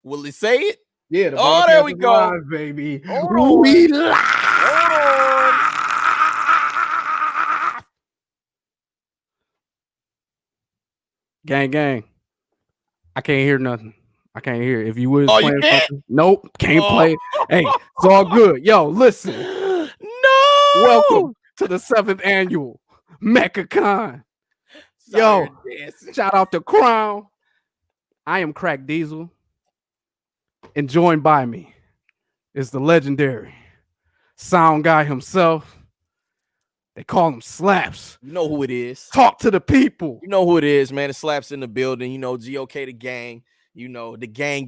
Will it say it? Yeah, the Oh, there we podcast is go. live, baby. Hold on. We live. Hold on. Gang. I can't hear nothing. I can't hear. If you was Oh, playing you can't? something, nope, can't Oh. play. Hey, it's all good. Yo, listen. No. Welcome to the 7th annual MECCAcon. Yo, shout out to Crown. I am Crack Diesel. And joined by me is the legendary sound guy himself. They call him Slapz. You know who it is. Talk to the people. You know who it is, man. It's Slapz in the building. You know, GOK the gang. You know, the gang.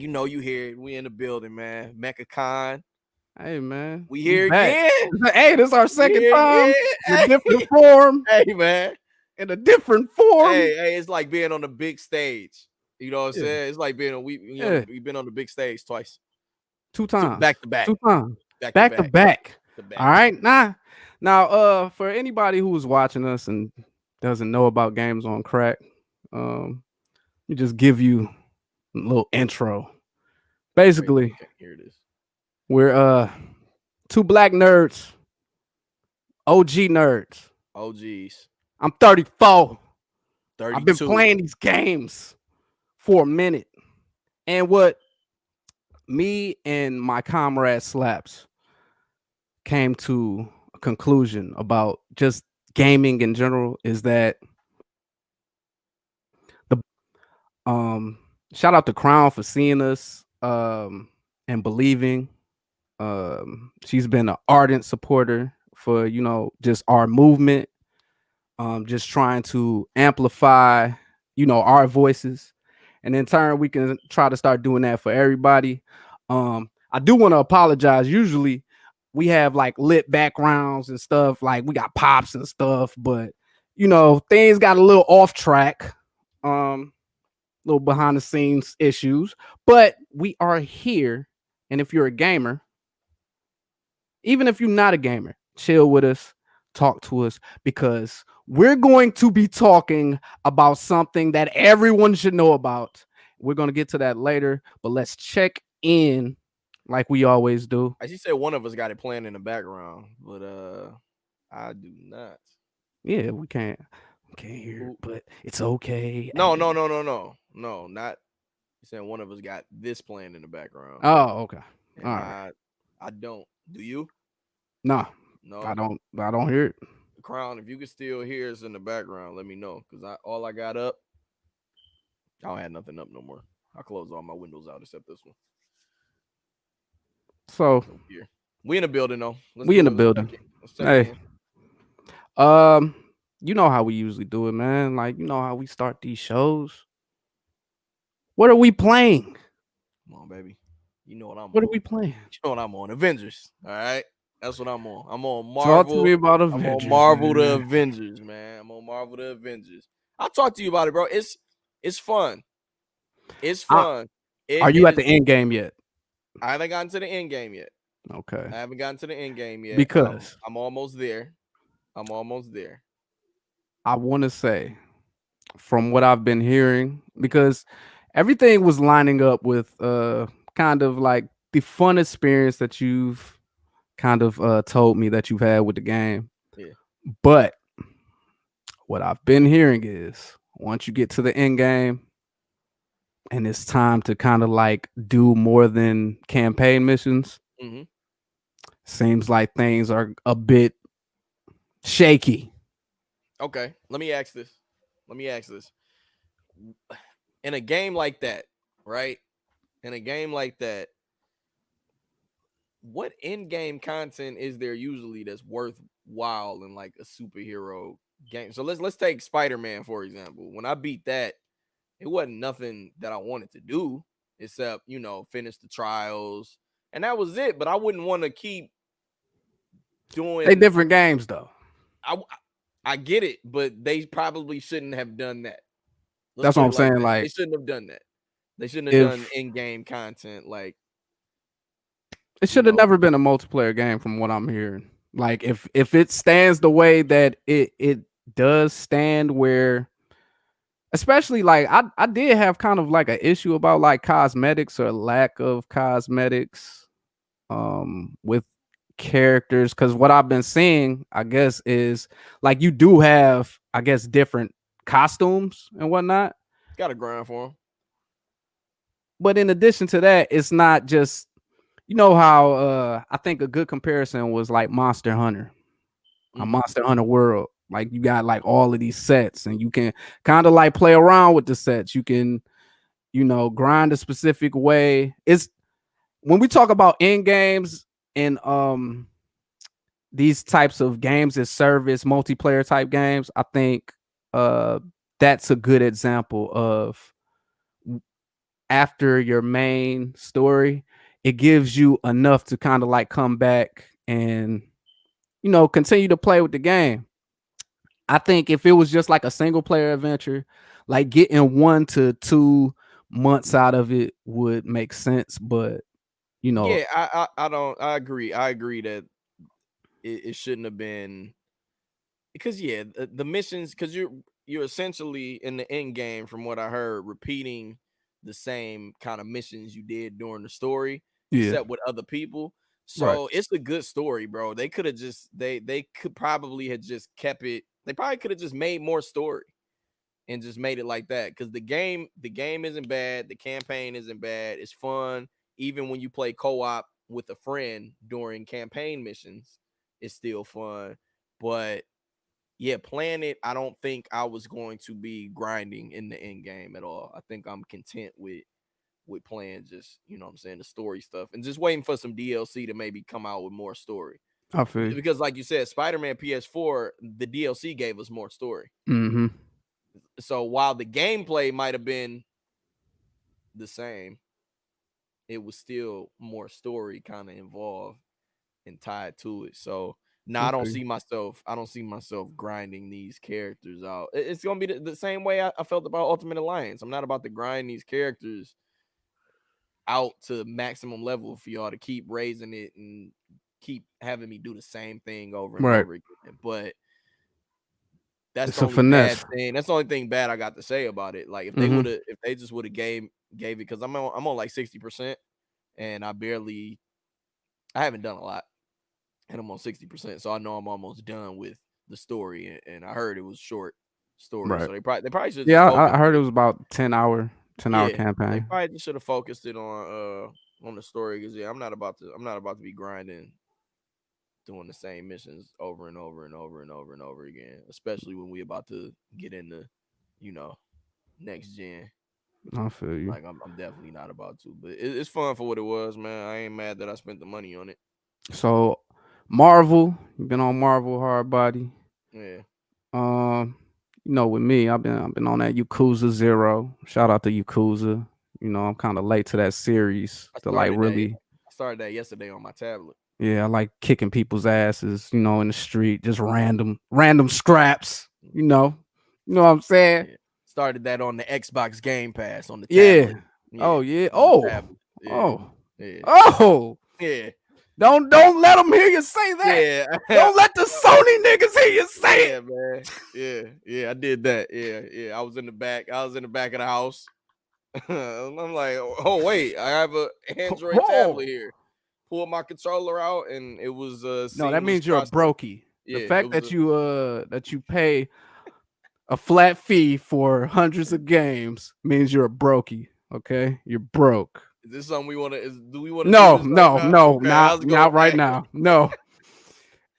You know, you hear it. We in the building, man. MECCAcon. Hey, man. We here again. Hey, this is our second time in a Hey. different form. Hey, man. In a different form. Hey, it's like being on the big stage. You know what I'm saying? It's like being on, we've been on the big stage twice. 2 times. Back to back. 2 times. Back to back. All right. Now, for anybody who is watching us and doesn't know about Games on Crack, we just give you a little intro. Basically, here it is. We're 2 black nerds, OG nerds. OGs. I'm 34. 32. I've been playing these games for a minute. And what me and my comrade Slapz came to a conclusion about just gaming in general is that the shout out to Crown for seeing us and believing. She's been an ardent supporter for, you know, just our movement, just trying to amplify, you know, our voices, and in turn we can try to start doing that for everybody. I do want to apologize. Usually we have like lit backgrounds and stuff, like we got pops and stuff, but you know, things got a little off track, little behind the scenes issues, but we are here. And if you're a gamer, even if you're not a gamer, chill with us, talk to us, because we're going to be talking about something that everyone should know about. We're going to get to that later, but let's check in like we always do. As you said, one of us got it playing in the background, but I do not. Yeah, we can't hear it, but it's okay. No, not. You said one of us got this playing in the background. Oh, okay. All right. I don't. Do you? No, I don't hear it. Crown, if you can still hear us in the background, let me know, because all I got up, I don't have nothing up no more. I closed all my windows out except this one. So we in the building though. We in the building. Hey, you know how we usually do it, man. Like, you know how we start these shows. What are we playing? Come on, baby. You know what I'm on. What are we playing? You know what I'm on. Avengers. All right. That's what I'm on. I'm on Marvel. Talk to me about Avengers. I'm on Marvel the Avengers, man. I'm on Marvel the Avengers. I'll talk to you about it, bro. It's fun. It's fun. Are you at the end game yet? I haven't gotten to the end game yet. Okay. I haven't gotten to the end game yet. Because I'm almost there. I want to say, from what I've been hearing, because everything was lining up with kind of like the fun experience that you've kind of told me that you've had with the game. Yeah. But what I've been hearing is once you get to the end game and it's time to kind of like do more than campaign missions, seems like things are a bit shaky. Okay, let me ask this. In a game like that, right? In a game like that, what in-game content is there usually that's worthwhile in like a superhero game? So let's take Spider-Man, for example. When I beat that, it wasn't nothing that I wanted to do except, you know, finish the trials. And that was it. But I wouldn't want to keep doing... They different games, though. I get it, but they probably shouldn't have done that. That's what I'm saying. Like, they shouldn't have done that. They shouldn't have done in-game content. Like, it should have never been a multiplayer game, from what I'm hearing. Like, if it stands the way that it does stand, where especially like I did have kind of like an issue about like cosmetics or lack of cosmetics with characters, because what I've been seeing, I guess, is like you do have, I guess, different costumes and whatnot. Got a grind for him. But in addition to that, it's not just, you know how I think a good comparison was like Monster Hunter, a Mm-hmm. Monster Hunter World. Like you got like all of these sets, and you can kind of like play around with the sets. You can, grind a specific way. It's when we talk about end games and these types of games as service multiplayer type games, I think uh that's a good example of, after your main story, it gives you enough to kind of like come back and continue to play with the game. I think if it was just like a single player adventure, like getting 1 to 2 months out of it would make sense. But you know, Yeah, I don't. I agree. I agree that it shouldn't have been, because yeah, the missions, because you're essentially in the end game, from what I heard, repeating the same kind of missions you did during the story, yeah, except with other people. right, So it's a good story, bro. They could have just they could probably have just kept it. They probably could have just made more story and just made it like that, because the game isn't bad, the campaign isn't bad, it's fun. Even when you play co-op with a friend during campaign missions, it's still fun. But yeah, playing it, I don't think I was going to be grinding in the end game at all. I think I'm content with playing just, what I'm saying, the story stuff, and just waiting for some DLC to maybe come out with more story. I feel you. Because like you said, Spider-Man PS4, the DLC gave us more story. Mm-hmm. So while the gameplay might have been the same, it was still more story kind of involved and tied to it. So now I I don't feel you. see myself. I don't see myself grinding these characters out. It's gonna be the same way I felt about Ultimate Alliance. I'm not about to grind these characters out to maximum level for y'all to keep raising it and keep having me do the same thing over and Right. over again. But that's the It's a only bad finesse. thing. That's the only thing bad I got to say about it. Like Mm-hmm. if they just would have gave it, because I'm on like 60%, and I haven't done a lot, and I'm on 60%, so I know I'm almost done with the story, and I heard it was short story, Right. so they probably should just Yeah, focus I heard it it. was about 10 hour Yeah, they campaign. probably just should have focused it on the story, because yeah, I'm not about to be grinding, doing the same missions over and over and over and over and over again, especially when we about to get into, you know, next gen. I feel you. Like I'm definitely not about to, but it's fun for what it was, man. I ain't mad that I spent the money on it. So Marvel, you've been on Marvel Hard Body. Yeah, With me, I've been on that Yakuza Zero. Shout out to Yakuza. I'm kind of late to that series. I To like started that. really, I started that yesterday on my tablet. yeah, I like kicking people's asses. In the street, just random scraps. You know what I'm saying? Yeah, started that on the Xbox Game Pass on the Yeah. tablet. Yeah, Oh yeah. on the Oh. tablet. Yeah, Oh. yeah, Oh. yeah, Don't let them hear you say that. yeah, Don't let the Sony niggas hear you say it. yeah, man. Yeah, yeah. I did that. Yeah, yeah. I was in the back. I was in the back of the house. I'm like, oh wait, I have a Android tablet Oh. here. Pulled my controller out, and it was a No, that seamless means you're a process. brokey. The Yeah, it fact was a. that you pay a flat fee for hundreds of games means you're a brokey. Okay, you're broke. Is this something we want to? Do we want to do No, this right no, now? no, Okay, how's it going? not right now. No.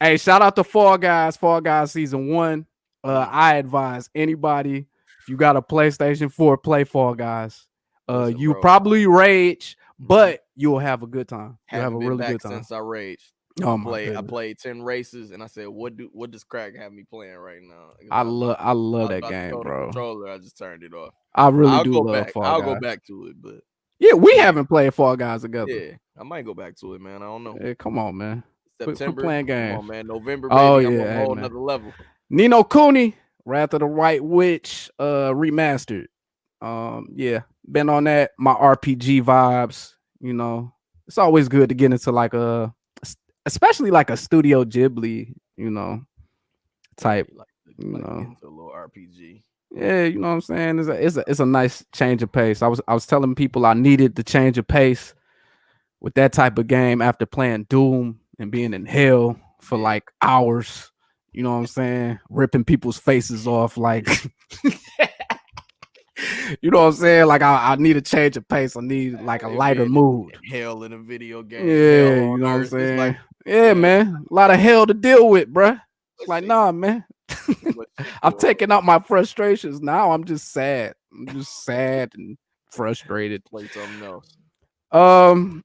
Hey, shout out to Fall Guys. Fall Guys season 1. Mm, I advise anybody, if you got a PlayStation 4, play Fall Guys. listen, You bro. probably rage, Mhm. but you'll have a good time. You'll have a Haven't been really good back time. since I raged. Oh my I goodness. played 10 races, and I said, what does crack have me playing right now? Because I love I was that about to game, throw the bro. controller. I just turned it off. I really I'll do go love back. Fall I'll go Guys. back to it, but Yeah, we yeah, haven't played Fall Guys together. yeah, I might go back to it, man. I don't know. Hey, come on, man. Quit September, playing come games. on, man. November, Oh baby. I'm yeah, on a hey whole man. nother level. Nino Cooney, Wrath of the White Witch, remastered. Yeah, been on that. My RPG vibes. It's always good to get into like especially like a Studio Ghibli, Yeah, type. you like You to get know, into a little RPG. Yeah, you know what I'm saying? It's a nice change of pace. I was telling people I needed the change of pace with that type of game after playing Doom and being in hell for Yeah. like hours. You know what I'm saying? Ripping people's faces off, like you know what I'm saying? Like I need a change of pace. I need like a They lighter been mood. hell in a video game, Yeah, hell you on know what I'm earth. It's like, saying? Yeah, man, man. A lot of hell to deal with, bruh. It's much like, shit, nah, man. too much shit I'm going on. taking out my frustrations. Now I'm just sad. I'm just sad and frustrated. Play something else. Um,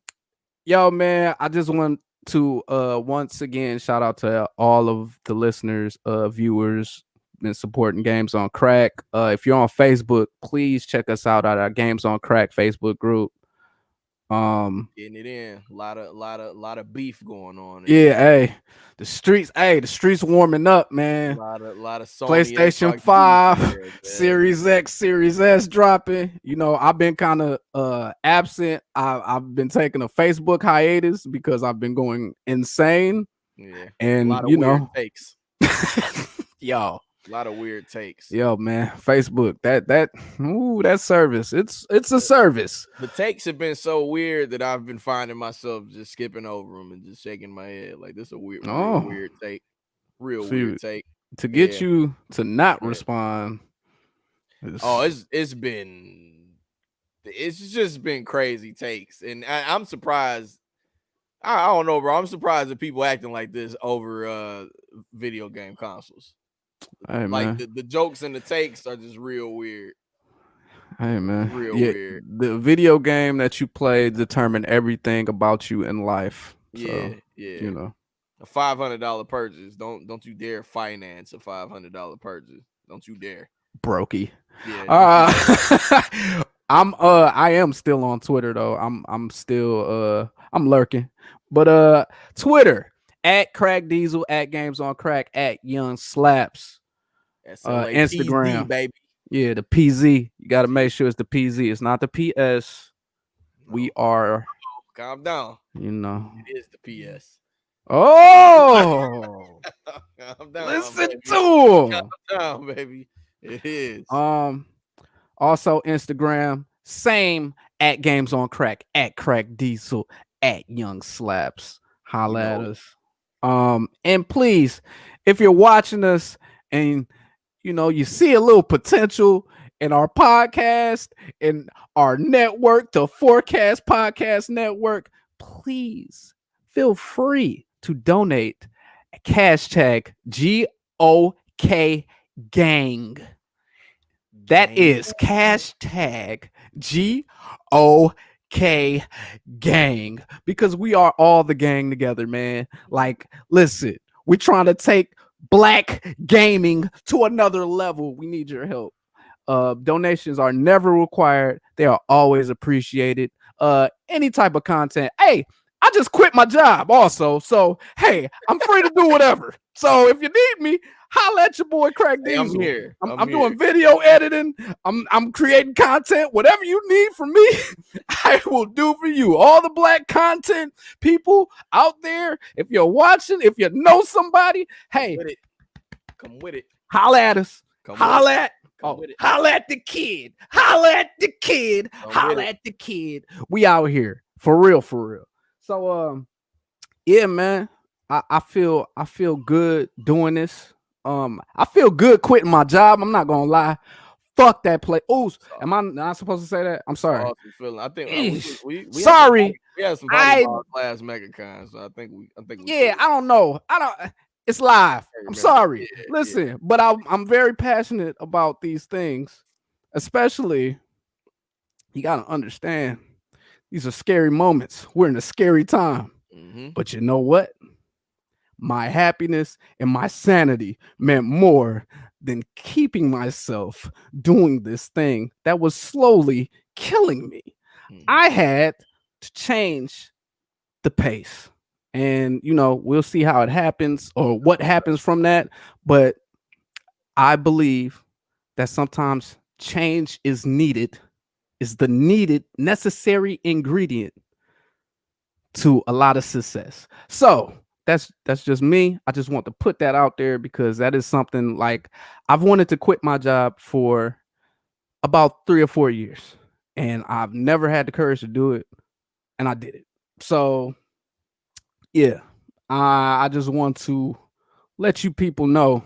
yo, man, I just want to once again shout out to all of the listeners, viewers been supporting Games on Crack. If you're on Facebook, please check us out at our Games on Crack Facebook group. Getting it in. A lot of beef going on in Yeah, there. hey, the streets warming up, A man. lot of Sony PlayStation Xbox beef in 5, there, man. Series X, Series S dropping. You know, I've been kind of absent. I've been taking a Facebook hiatus because I've been going insane. Yeah. A And lot of you weird know, takes. yo, A lot of weird takes. yo, man, Facebook, that service. It's a service. The takes have been so weird that I've been finding myself just skipping over them and just shaking my head. Like, this is a real Oh, weird take. Real see, weird take. to get Yeah. you to not Yeah. respond. Oh, it's just been crazy takes. And I'm surprised. I don't know, bro. I'm surprised that people acting like this over video game consoles. Hey, Like man. the jokes and the takes are just real weird. Hey, man. Real Yeah, weird. the video game that you play determine everything about you in life. So, Yeah. you know, A $500 purchase. Don't you dare finance a $500 purchase. Don't you dare. brokey. Yeah, don't you dare. I am still on Twitter though. I'm still I'm lurking. But Twitter at Crack Diesel, at Games on Crack, at Young Slapz. SLAPZ, Instagram. baby. Yeah, the PZ. You gotta Yeah. make sure it's the PZ. It's not the PS. We No, are, calm down. you know. It is the PS. Oh, Calm down, listen baby. to Calm him. down, baby. It is. Also Instagram, same at Games on Crack, at Crack Diesel, at Young Slapz. You Holla at know, us. And please, if you're watching us and you know you see a little potential in our podcast, in our network, the Forecast Podcast Network, please feel free to donate at hashtag GOK Gang. That gang. is hashtag GOK Gang, because we are all the gang together, man. Like, listen, we're trying to take black gaming to another level. We need your help. Donations are never required. They are always appreciated. Any type of content. Hey, I just quit my job also. So, hey, I'm free to do whatever. So if you need me, holla at your boy Crack Hey, I'm Diesel. here. I'm here. doing video editing. I'm creating content. Whatever you need from me, I will do for you. All the black content people out there, if you're watching, if you know somebody, hey, Come with it. holla at us. Come Holla at. Come Oh, with it. holla at the kid. Holla at the kid. Come Holla with it. at the kid. We out here. For real, for real. So yeah, man. I feel good doing this. I feel good quitting my job. I'm not gonna lie. Fuck that play. Oh, am I not supposed to say that? I'm sorry. Awesome feeling. I think we Sorry. had some volleyball class MecCaCon, so I think we Yeah, I don't know. I don't. It's live. I'm sorry. Yeah, Listen, but I'm very passionate about these things, especially. You gotta understand, these are scary moments. We're in a scary time. But you know what? My happiness and my sanity meant more than keeping myself doing this thing that was slowly killing me. I had to change the pace. And, you know, we'll see how it happens or what happens from that. But I believe that sometimes change is needed, is the needed necessary ingredient to a lot of success. So that's just me. I just want to put that out there because that is something like I've wanted to quit my job for about 3 or 4 years, and I've never had the courage to do it, and I did it. So yeah, I just want to let you people know.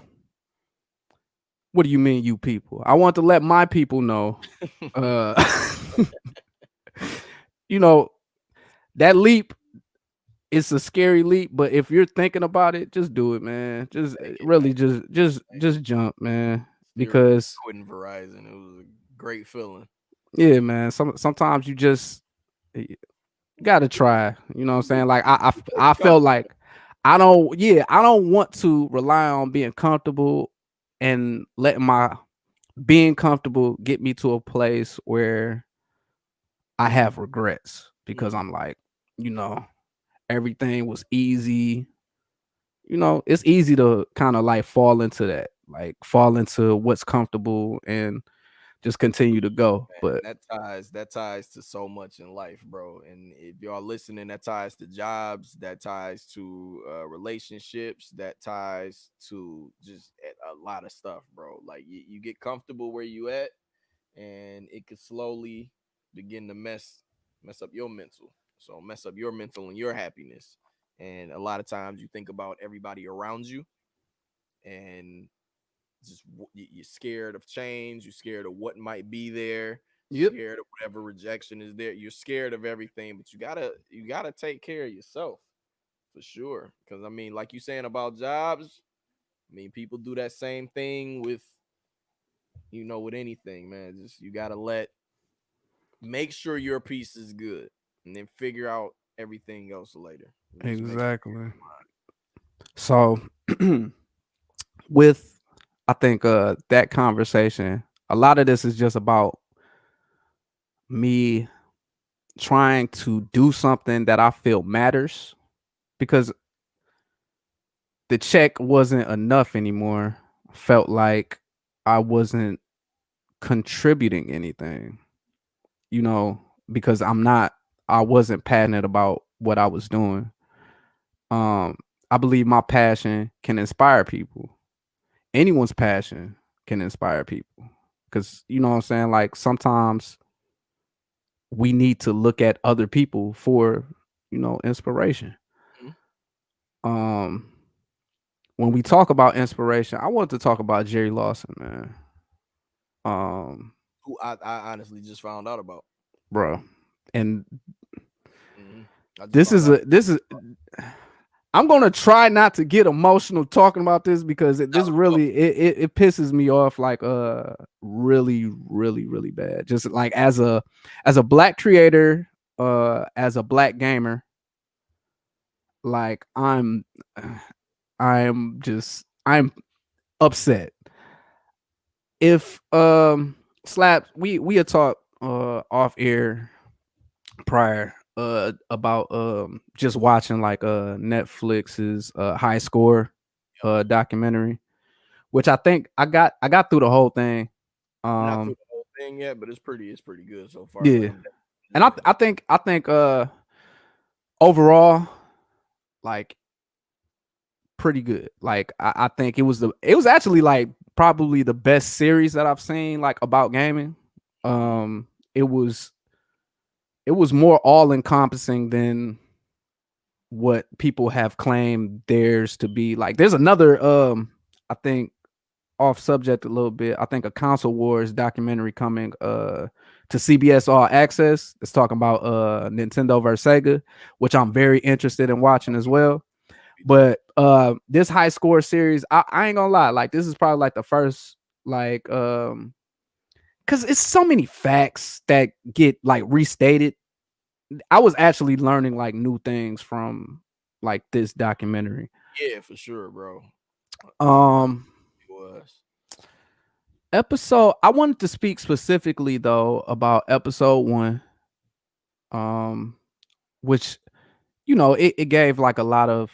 What do you mean, you people? I want to let my people know. Uh, you know that leap, it's a scary leap, but if you're thinking about it, just do it, man. Just Take it, man. really Take it. just jump, man. Seriously, Because quitting Verizon. It was a great feeling. yeah, man. Sometimes you just gotta try. You know what I'm saying? Like I felt Comfortable. like I don't want to rely on being comfortable and letting my being comfortable get me to a place where I have regrets because Mhm. I'm like, you know, everything was easy. It's easy to kind of like fall into that, like fall into what's comfortable and just continue to go. But That ties to so much in life, bro. And if y'all listening, that ties to jobs, that ties to relationships, that ties to just a lot of stuff, bro. Like you get comfortable where you at, and it could slowly begin to mess up your mental. So mess up your mental and your happiness. And a lot of times you think about everybody around you, and you're scared of change, you're scared of what might be there, yep, scared of whatever rejection is there, you're scared of everything, but you gotta take care of yourself for sure. Because I mean, like you saying about jobs, I mean, people do that same thing with, with anything, man. Just you gotta make sure your piece is good, and then figure out everything else later, and just make sure exactly. So with I think that conversation, a lot of this is just about me trying to do something that I feel matters because the check wasn't enough anymore. Felt like I wasn't contributing anything, you know, because I wasn't passionate about what I was doing. Um, I believe my passion can inspire people. Anyone's passion can inspire people. Cause you know what I'm saying? Like sometimes we need to look at other people for, inspiration. Mhm. Um, when we talk about inspiration, I want to talk about Jerry Lawson, man. Um, Who I honestly just found out about. bro. And Hmm. I just this found is out. a this is I'm gonna try not to get emotional talking about this because this really it pisses me off like really really really bad. Just like as a black creator, as a black gamer, like I'm upset. If Slap we had talked off air prior about just watching like Netflix's high score documentary, which I think I got through the whole thing. I'm not through Um the whole thing yet, but it's pretty good so far. Like yeah. I'm definitely And I enjoying I it. think I think overall like pretty good. Like I think it was actually like probably the best series that I've seen like about gaming. Mhm. Um it was it was more all encompassing than what people have claimed theirs to be. Like there's another I think off subject a little bit. I think a console wars documentary coming to CBS All Access. It's talking about Nintendo versus Sega, which I'm very interested in watching as well. Me too. But this high score series, I ain't gonna lie, like this is probably like the first like because it's so many facts that get like restated. I was actually learning like new things from like this documentary. Yeah, for sure, bro. I Um was. I wanted to speak specifically though about episode 1, um which it gave like a lot of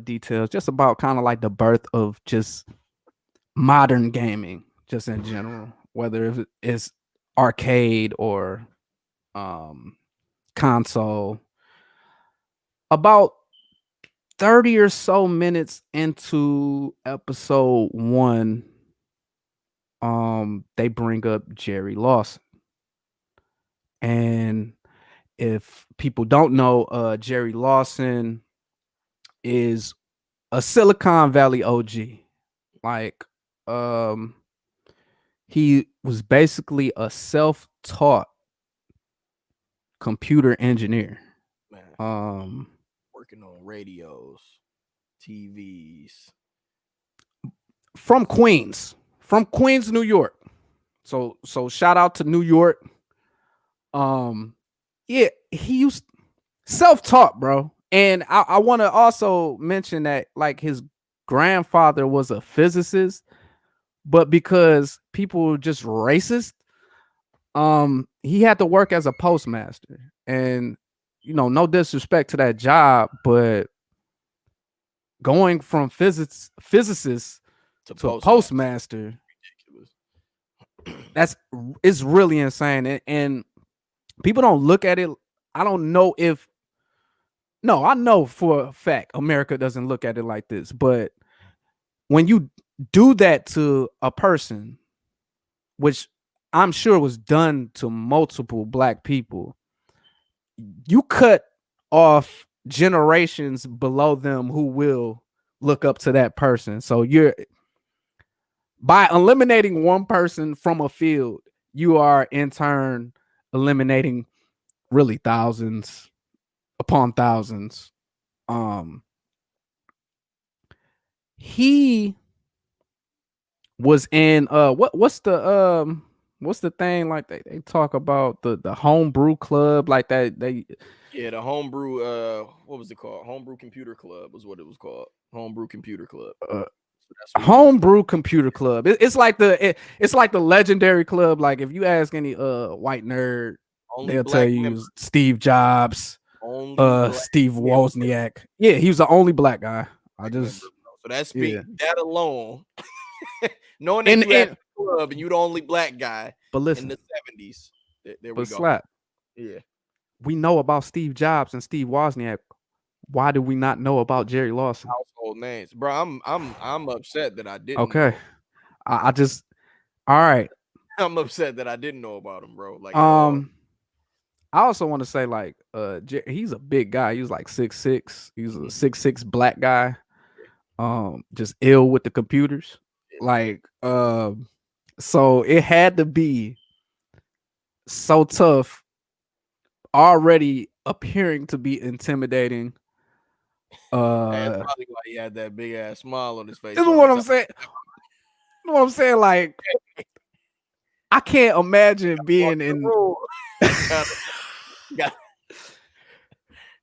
details just about kind of like the birth of just modern gaming just in general, whether it's arcade or um console, about 30 or so minutes into episode 1, they bring up Jerry Lawson. And if people don't know, Jerry Lawson is a Silicon Valley OG. Like, he was basically a self-taught computer engineer. Man, working on radios, TVs. From Queens, New York. So shout out to New York. Yeah, he used self-taught, bro. And I want to also mention that like his grandfather was a physicist, but because people were just racist, he had to work as a postmaster. And no disrespect to that job, but going from physicist to a postmaster, it's really insane. And people don't look at it. I don't know if I know for a fact America doesn't look at it like this, but when you do that to a person, which I'm sure was done to multiple black people, you cut off generations below them who will look up to that person. So you're by eliminating one person from a field, you are in turn eliminating really thousands upon thousands. He was in what's the thing like they talk about the homebrew club like that the homebrew what was it called? Homebrew Computer Club was what it was called. Homebrew Computer Club. Homebrew Computer Club. It's like the legendary club. Like if you ask any white nerd, they'll tell you Steve Jobs, Steve Wozniak. Yeah, he was the only black guy. So that that alone, knowing that you had a club and you the only black guy in the 70s. There we go. Slap. Yeah. We know about Steve Jobs and Steve Wozniak. Why do we not know about Jerry Lawson? Household names, bro. I'm upset that I didn't. Okay, know. I just all right. I'm upset that I didn't know about him, bro. Like, I also want to say like, he's a big guy. He was like 6'6". He's a 6'6" black guy. Just ill with the computers. Like, so it had to be so tough. Already appearing to be intimidating. That's probably why he had that big ass smile on his face. This is what I'm saying. You know what I'm saying? Like, I can't imagine being in.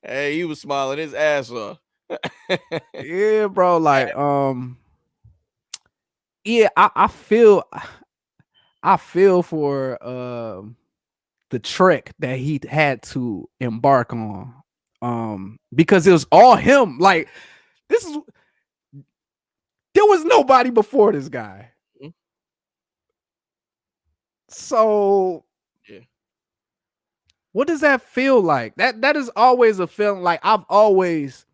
Hey, he was smiling his ass off. Yeah, bro. Like, yeah, I feel for the trek that he had to embark on. Because it was all him. Like, there was nobody before this guy. Mm-hmm. So yeah. What does that feel like? That is always a feeling. Like, I've always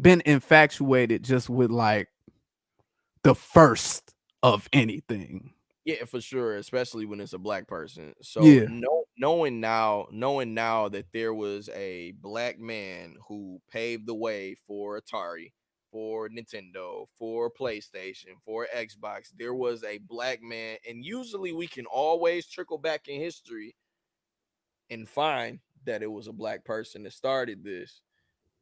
been infatuated just with like the first of anything. Yeah, for sure, especially when it's a black person. So yeah. knowing now that there was a black man who paved the way for Atari, for Nintendo, for PlayStation, for Xbox, there was a black man, and usually we can always trickle back in history and find that it was a black person that started this.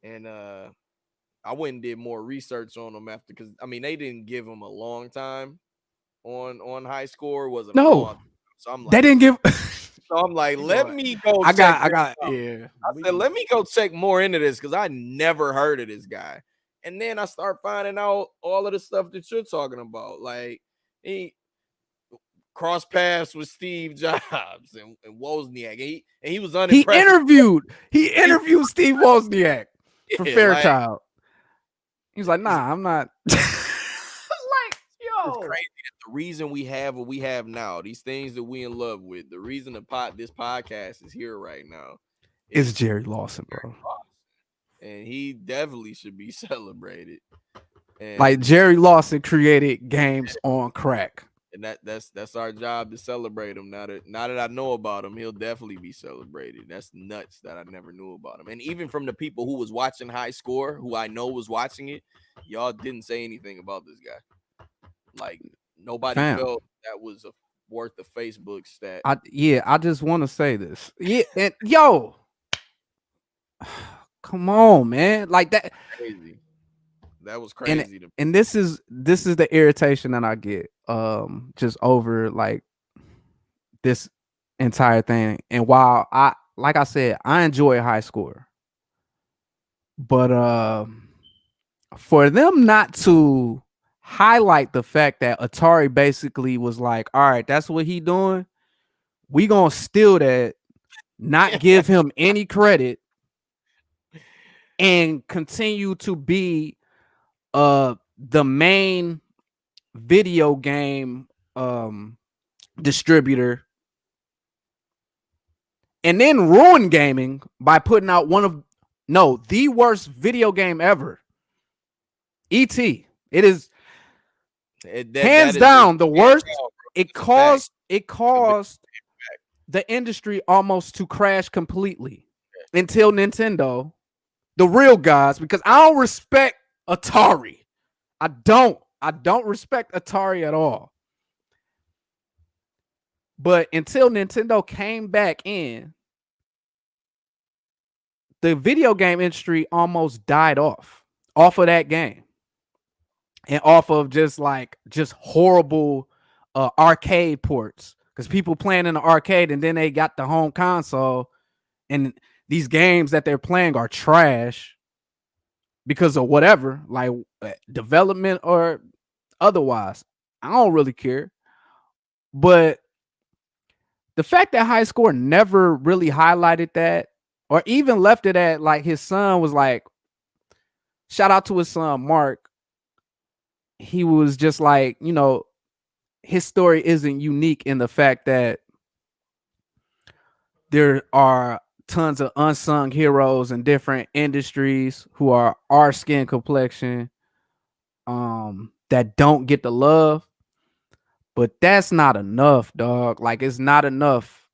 And I went and did more research on them after, because I mean they didn't give him a long time on high score. Wasn't a long time. So I'm like, they didn't give. So I'm like, let me go. I got. Yeah. I said, let me go check more into this because I never heard of this guy. And then I start finding out all of the stuff that you're talking about. Like, he crossed paths with Steve Jobs and Wozniak. And he was unimpressed. He interviewed Steve Wozniak for Fairchild. He was like, nah, I'm not. Like, yo. It's crazy that the reason we have what we have now, these things that we in love with, the reason this podcast is here right now is Jerry Lawson, bro. and he definitely should be celebrated. Like And Jerry Lawson created Games on Crack. and that's our job to celebrate him. Now that I know about him, he'll definitely be celebrated. That's nuts that I never knew about him. And even from the people who was watching High Score, who I know was watching it, y'all didn't say anything about this guy. Like nobody Fam. felt that was worth a Facebook stat. I just want to say this. Yeah, and yo, come on, man. Like that. Crazy. That was And crazy to me. and this is the irritation that I get just over like this entire thing. And while like I said, I enjoy High Score. But for them not to highlight the fact that Atari basically was like, all right, that's what he doing. We gonna steal that, not give him any credit, and continue to be the main video game distributor, and then ruin gaming by putting out the worst video game ever. E.T. It is hands down the worst. It caused the industry almost to crash completely until Nintendo, the real guys, because I don't respect Atari. I don't respect Atari at all. But until Nintendo came back in, the video game industry almost died off of that game. And off of just horrible arcade ports, because people playing in the arcade and then they got the home console, and these games that they're playing are trash because of whatever, like development or otherwise. I don't really care. But the fact that High Score never really highlighted that, or even left it at like his son was like, shout out to his son Mark. He was just like, his story isn't unique in the fact that there are tons of unsung heroes in different industries who are our skin complexion, that don't get the love. But that's not enough, dog. Like, it's not enough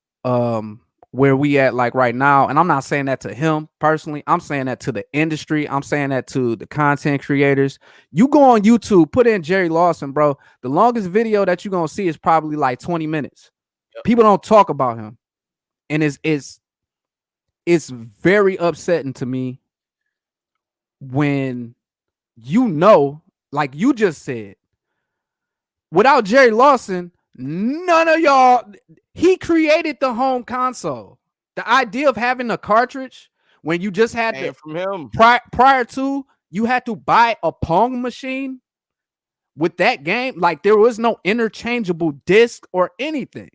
where we at like right now. And I'm not saying that to him personally. I'm saying that to the industry. I'm saying that to the content creators. You go on YouTube, put in Jerry Lawson, bro. The longest video that you're gonna see is probably like 20 minutes. Yep. People don't talk about him. And it's very upsetting to me when like you just said, without Jerry Lawson, none of y'all. He created the home console. The idea of having a cartridge when you just had to, from him prior to, you had to buy a Pong machine with that game. Like, there was no interchangeable disc or anything.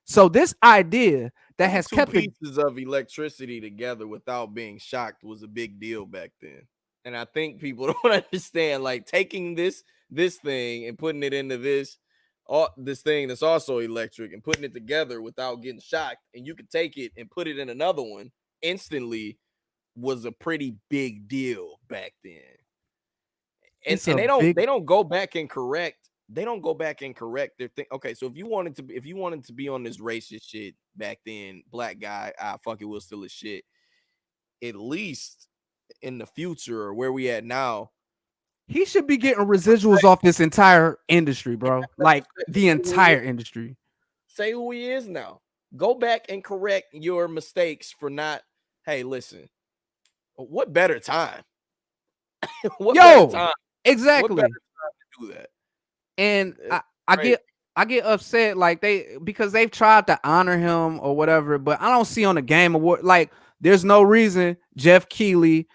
So this idea that has kept pieces of electricity together without being shocked was a big deal back then. And I think people don't understand, like, taking this thing and putting it into this thing that's also electric and putting it together without getting shocked, and you could take it and put it in another one instantly, was a pretty big deal back then. And they don't go back and correct. They don't go back and correct their thing. Okay, so if you wanted to be on this racist shit back then, black guy, fuck it, we'll steal his shit. At least in the future, or where we at now, he should be getting residuals off this entire industry, bro. Like, the entire industry. Say who he is now. Go back and correct your mistakes for not. Hey, listen. What better time? Better time? Exactly. What better time to do that? And I get upset, like, because they've tried to honor him or whatever, but I don't see on the Game Award, like, there's no reason Jeff Keighley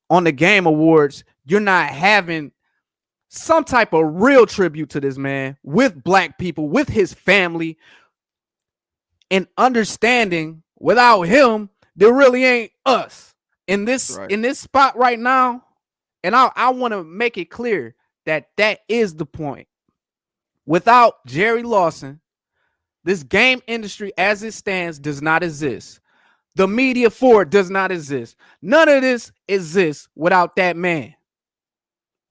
on the Game Awards you're not having some type of real tribute to this man with black people, with his family, and understanding without him there really ain't us in this spot right now. And I want to make it clear that is the point. Without Jerry Lawson, this game industry as it stands does not exist. The media for it does not exist. None of this exists without that man.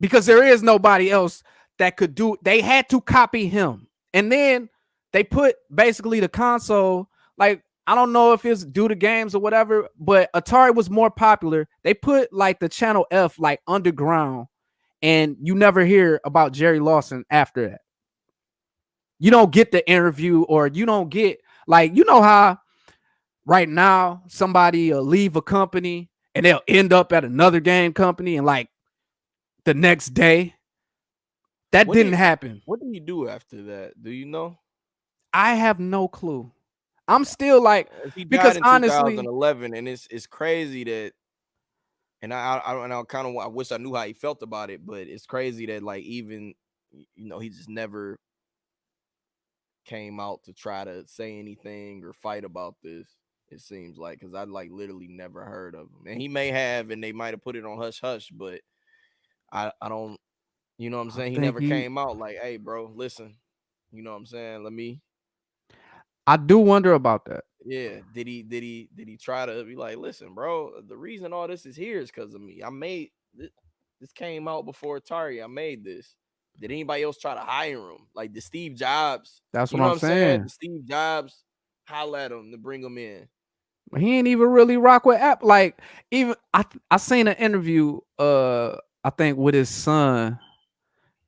Because there is nobody else that could do. They had to copy him. And then they put basically the console, like, I don't know if it's due to games or whatever, but Atari was more popular. They put like the channel F like underground, and you never hear about Jerry Lawson after that. You don't get the interview, or you don't get, like, you know how right now somebody will leave a company and they'll end up at another game company, and like the next day, that What didn't did happen. what did he do after that? Do you know? I have no clue. I'm still like, He died because in honestly, 2011, and it's crazy that, and I kind of, I wish I knew how he felt about it, but it's crazy that, like, even, he just never came out to try to say anything or fight about this. It seems like, because I like literally never heard of him, and he may have, and they might have put it on hush hush, but I don't, you know what I'm I saying? He think never came out like, hey, bro, listen, you know what I'm saying? Let me, I do wonder about that. yeah. Did he try to be like, listen, bro, the reason all this is here is because of me. I made this came out before Atari. I made this. Did anybody else try to hire him? Like, the Steve Jobs, That's you what know what I'm I'm saying? saying. The Steve Jobs holla at him to bring him in. He ain't even really rock with Apple. Like, even I seen an interview, I think with his son,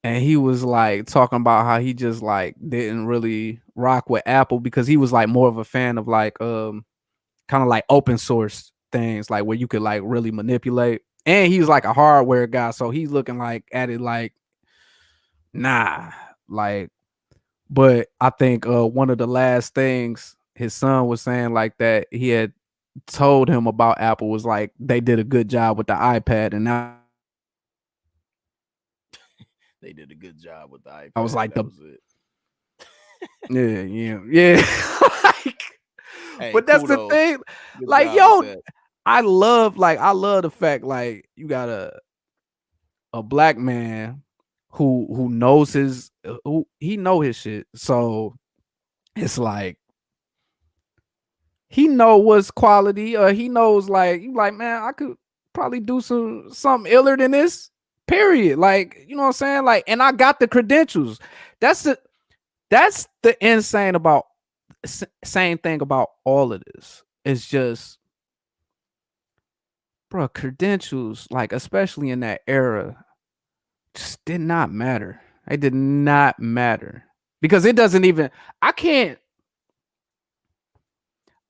and he was like talking about how he just like didn't really rock with Apple because he was like more of a fan of like kind of like open source things, like where you could like really manipulate. And he's like a hardware guy, so he's looking like at it like, nah, like. But I think one of the last things his son was saying, like, that he had told him about Apple was like they did a good job with the iPad, and They did a good job with the I was iPad. like That the was it. yeah. Like, Hey, but that's the kudos. thing, Good like, job with yo, that. I love the fact like you got a black man who knows his who he know his shit, so it's like he know what's quality, or he knows, like, you like, man, I could probably do something iller than this. Period. Like, you know what I'm saying? Like, and I got the credentials. That's the that's the insane about same thing about all of this. It's just, bro, credentials, like, especially in that era, just did not matter. It did not matter. Because it doesn't even I can't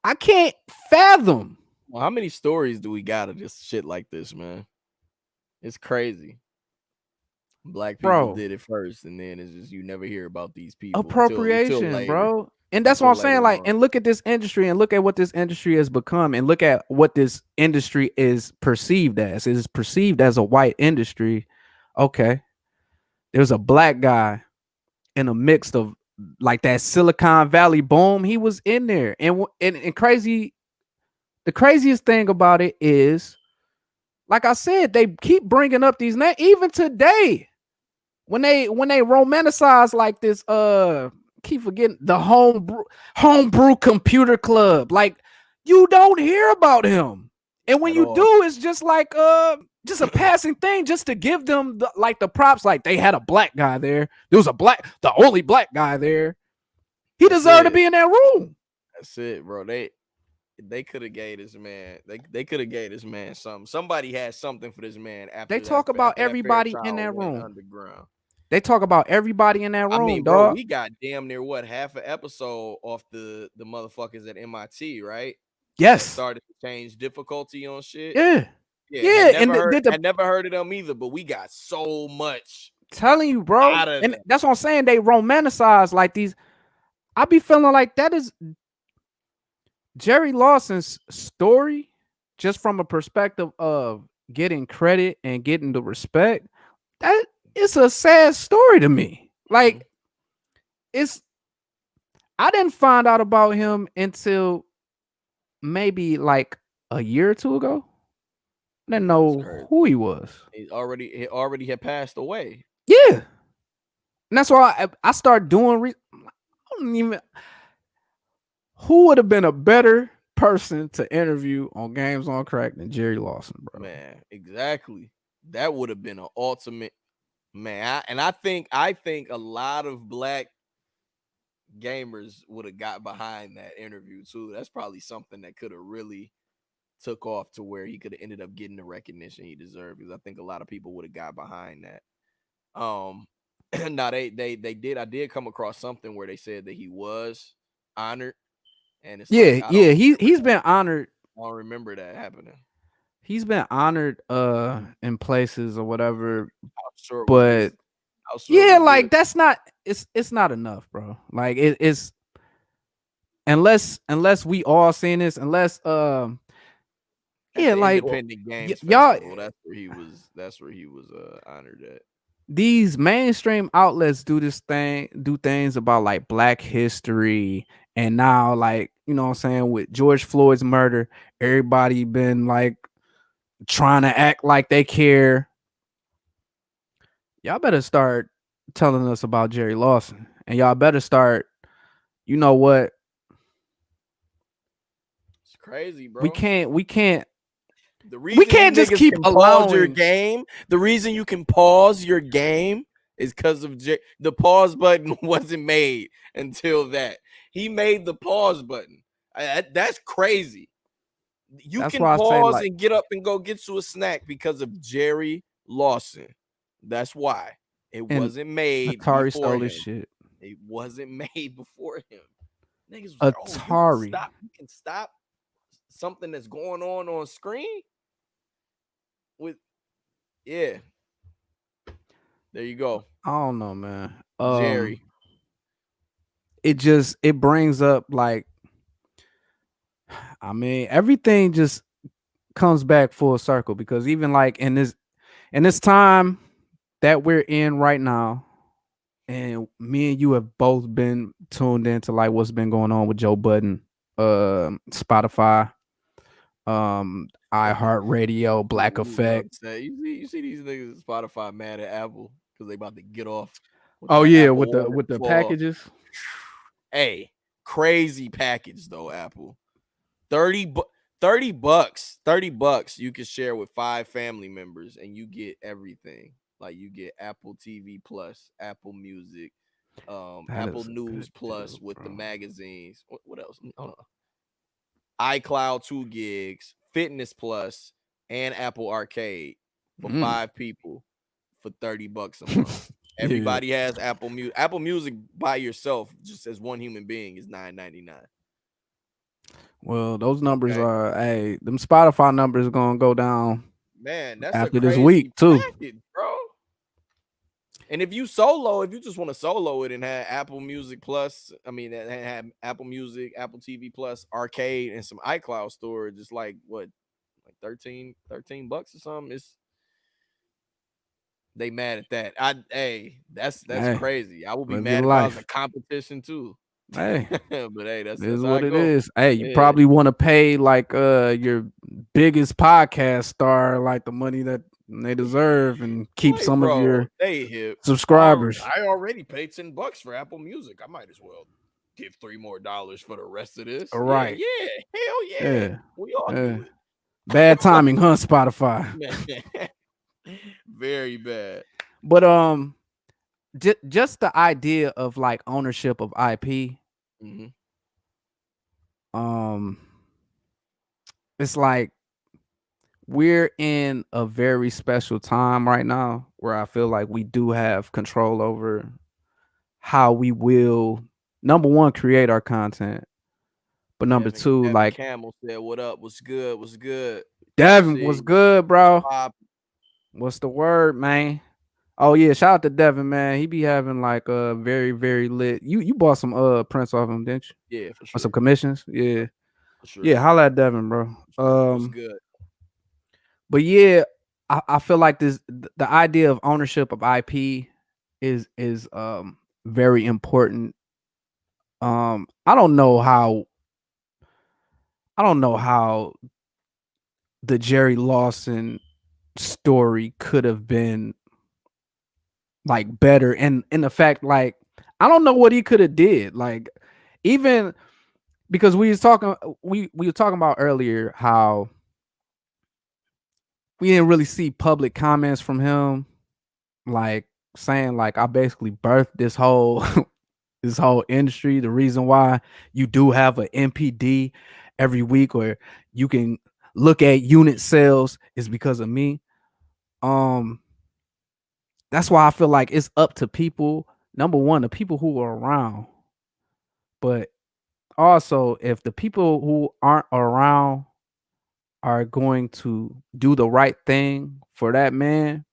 I can't fathom, Well, how many stories do we got of just shit like this, man? It's crazy. Black people bro. did it first, and then it's just, you never hear about these people until Appropriation, later. bro. And that's what Until I'm saying. later Like, on. and look at this industry, and look at what this industry has become, and look at what this industry is perceived as. It is perceived as a white industry. Okay. There's a black guy in a mix of like that Silicon Valley boom. He was in there. And crazy, the craziest thing about it is, like I said, they keep bringing up these names even today. When they romanticize like this, keep forgetting the homebrew computer club. Like, you don't hear about him, and when At you all. do, it's just like just a passing thing, just to give them the props. Like, they had a black guy there. There was the only black guy there. He That's deserved to it. be in that room. That's it, bro. They could have gave this man. They could have gave this man something. Somebody had something for this man They after that. talk about After that everybody in Fairchild that went room. underground. They talk about everybody in that I room, mean, bro, dog. we got damn near what, half an episode off the motherfuckers at MIT, right? That Yes. started to change difficulty on shit. Yeah. Yeah, Yeah. And did the had never heard of them either, but we got so much telling you, bro. out of And them. that's what I'm saying. They romanticize like these. I be feeling like that is Jerry Lawson's story, just from a perspective of getting credit and getting the respect. That it's a sad story to me. Mhm. Like, it's I didn't find out about him until maybe like a year or two ago. I didn't Yeah, that's know crazy. who he was. He already had passed away. Yeah. And that's why I started doing I don't even who would have been a better person person to interview on Games on Crack than Jerry Lawson, bro. Man, exactly. That would have been an ultimate man. I think a lot of black gamers would have got behind that interview too. That's probably something that could have really took off to where he could have ended up getting the recognition he deserved. Because I think a lot of people would have got behind that. Now they did. I did come across something where they said that he was honored, and it's like Yeah, yeah, he's been honored. I don't remember that happening. He's been honored in places or whatever, How short was but this? How short yeah, was like this? that's not it's not enough, bro. Like it's unless we all seen this, unless At yeah, the like Independent Games y'all Festival, that's where he was. That's where he was honored at. these mainstream outlets do things about like black history, and now like, you know what I'm saying, with George Floyd's murder, everybody been like trying to act like they care. Y'all better start telling us about Jerry Lawson, and y'all better start, you know what, It's crazy, we bro. can't The we reason you can't just niggas keep can pause your allowing. game, the reason you can pause your game is because of the pause button wasn't made until that. He made the pause button. That's crazy. You That's can why I say, pause like, and get up and go get you a snack because of Jerry Lawson. That's why. It and wasn't made Atari before stole this him. shit. It wasn't made before him. Niggas was like, oh, Atari. you can stop something that's going on screen with, yeah. There you go. I don't know, man. Jerry. It brings up like, I mean, everything just comes back full circle, because even like in this time that we're in right now, and me and you have both been tuned into like what's been going on with Joe Budden, Spotify, iHeartRadio, Black You was Effect. upset. You see these niggas at Spotify mad at Apple because they about to get off with Oh that yeah, Apple order with the for packages. hey, crazy package though, Apple. 30 bu- 30 bucks. 30 bucks you can share with 5 family members and you get everything. Like you get Apple TV Plus, Apple Music, That Apple is a News good Plus deal, with the bro. magazines. What else? Hold on. iCloud 2 gigs, Fitness Plus, and Apple Arcade for Mm. 5 people for 30 bucks a month. Yeah. Everybody has Apple Music. Apple Music by yourself, just as one human being, is $9.99. Well, those numbers Okay. are, hey, them Spotify numbers are gonna go down Man, that's a after this crazy week too. package, bro. And if you just want to solo it and have Apple Music Plus, I mean, have Apple Music, Apple TV Plus, Arcade, and some iCloud storage, it's like what, like 13 bucks or something. They mad at that. That's Hey, crazy. I would be live your mad if I was a life. competition too. Hey, But hey, it that's is how I what it go. is. Hey, you Yeah. probably want to pay like your biggest podcast star like the money that they deserve, and keep Like, some of bro, your they hip. subscribers. I already paid $10 for Apple Music. I might as well give $3 more for the rest of this. All Yeah, right. yeah, hell yeah. Yeah. We all Yeah. do it. Bad timing, huh, Spotify? Man, very bad. But just the idea of like ownership of IP, Mm-hmm. um, it's like we're in a very special time right now where I feel like we do have control over how we will, number one, create our content, but number two, Devin like, Campbell said, "What up? What's good? What's good? Devin, See what's you. good, What's bro? pop? What's the word, man? Oh yeah, shout out to Devin, man. He be having like a very, very lit. You bought some prints off him, didn't you? Yeah, for Or some sure, commissions? Yeah. for sure, Yeah, holla at Devin, bro. for sure. What's good? But yeah, I feel like the idea of ownership of IP is very important. I don't know how the Jerry Lawson story could have been like better, and in the fact, like, I don't know what he could have did. Like, even because we were talking about earlier how we didn't really see public comments from him, like saying like I basically birthed this whole this whole industry. The reason why you do have an MPD every week, or you can look at unit sales, is because of me. Um, that's why I feel like it's up to people. Number one, the people who are around, but also if the people who aren't around are going to do the right thing for that man,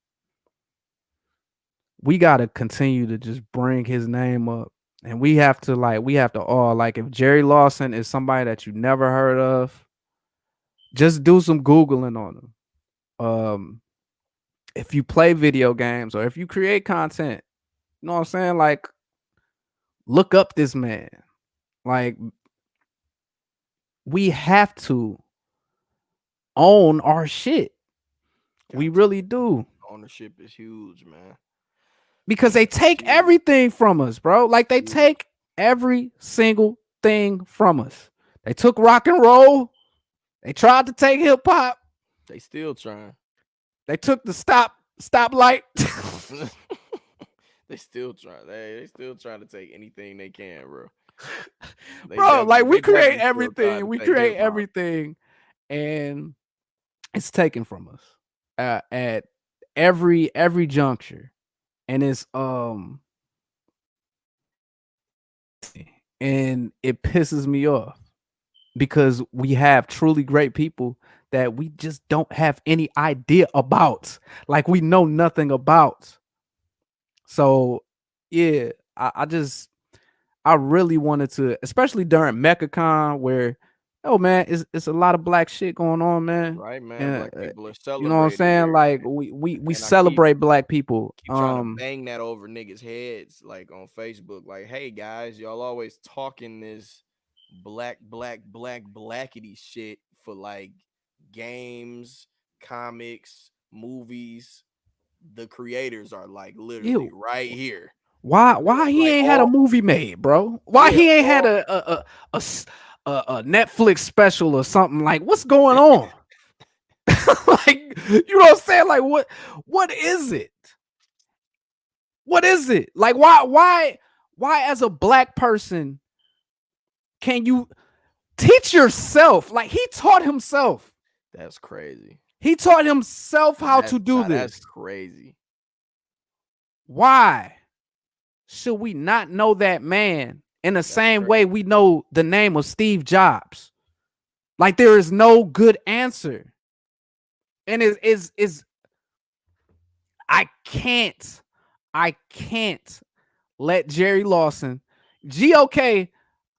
we got to continue to just bring his name up. And we have to all, like, if Jerry Lawson is somebody that you never heard of, just do some Googling on him. If you play video games or if you create content, you know what I'm saying? Like, look up this man. Like, we have to own our shit. We Got to. really do. Ownership is huge, man. Because they take Huge. everything from us, bro. Like, they Huge. take every single thing from us. They took rock and roll. They tried to take hip hop. They still trying. They took the stoplight. They still trying. They still trying to take anything they can, bro. Bro, like, we create definitely still trying everything. to We take create hip-hop. everything, and it's taken from us at every juncture. And it's and it pisses me off because we have truly great people that we just don't have any idea about. Like, we know nothing about. So yeah, I really wanted to, especially during MECCAcon, where, oh man, it's a lot of black shit going on, man. Right, man. And Black people are you know what I'm celebrated saying? here. Like, we And I celebrate black people. keep trying to bang that over niggas' heads, like on Facebook. Like, hey guys, y'all always talking this blackity shit for like games, comics, movies. The creators are like literally Ew. right here. Why he Like ain't had a all movie made, bro? Why yeah, he ain't had all a Netflix special or something? Like, what's going on? Like, you know what I'm saying? Like, what is it? What is it? Like, why as a black person can you teach yourself? Like, he taught himself. that's crazy. He taught himself how to do That's this. crazy. Why should we not know that man in the same way crazy. we know the name of Steve Jobs? Like, there is no good answer. And I can't let Jerry Lawson, GOK,